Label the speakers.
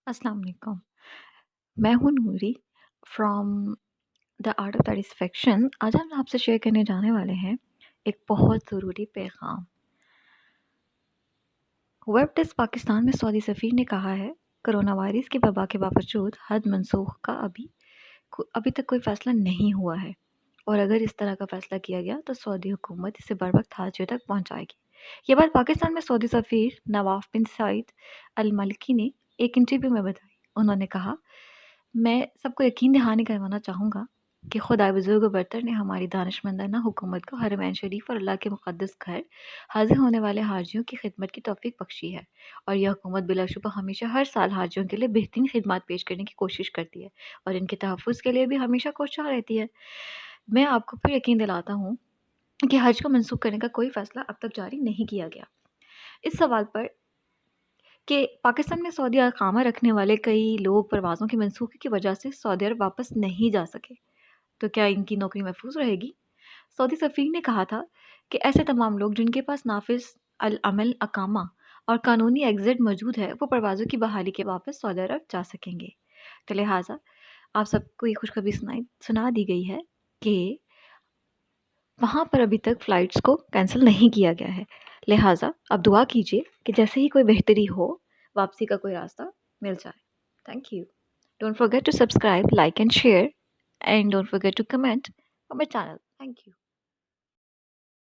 Speaker 1: अस्सलाम वालेकुम। मैं हूँ Noori from the art of satisfaction. आज हम आपसे शेयर करने जाने वाले हैं एक बहुत ज़रूरी पैगाम। वेब डेस्क पाकिस्तान में सऊदी सफ़ीर ने कहा है, कोरोना वायरस की वबा के बावजूद हद मनसूख का अभी तक कोई फ़ैसला नहीं हुआ है, और अगर इस तरह का फ़ैसला किया गया तो सऊदी हुकूमत इसे बर वक्त हाजिर तक पहुँचाएगी। ये बात पाकिस्तान में सऊदी सफ़ीर नवाफ बिन सईद अल मलकी ने एक इंटरव्यू में बताई। उन्होंने कहा, मैं सबको यकीन दहानी करवाना चाहूँगा कि खुदाए बुज़ुर्ग बरतर ने हमारी दानिशमंदाना हुकूमत को हरमैन शरीफ और अल्लाह के मुक़द्दस घर हाज़िर होने वाले हाजियों की खिदमत की तौफ़ीक बख्शी है, और यह हुकूमत बिलाशुबा हमेशा हर साल हाजियों के लिए बेहतरीन खिदमत पेश करने की कोशिश करती है और इनके तहफ़्फ़ुज़ के लिए भी हमेशा कोशां रहती है। मैं आपको फिर यकीन दिलाता हूँ कि हज को मनसूख करने का कोई फ़ैसला अब तक जारी नहीं किया गया। इस सवाल पर कि पाकिस्तान में सऊदी अक़ामा रखने वाले कई लोग परवाज़ों की मनसूखी की वजह से सऊदी अरब वापस नहीं जा सके, तो क्या इनकी नौकरी महफूज रहेगी? सऊदी सफ़ीर ने कहा था कि ऐसे तमाम लोग जिनके पास नाफिज अल अमल अकामा और कानूनी एग्जिट मौजूद है, वो परवाज़ों की बहाली के वापस सऊदी अरब जा सकेंगे। तो लिहाजा आप सबको ये खुशखबरी सुना दी गई है कि वहाँ पर अभी तक फ़्लाइट्स को कैंसिल नहीं किया गया है। लिहाजा आप दुआ कीजिए कि जैसे ही कोई बेहतरी हो, वापसी का कोई रास्ता मिल जाए। Thank you. Don't forget to subscribe, like and share, and don't forget to comment on my channel. Thank you.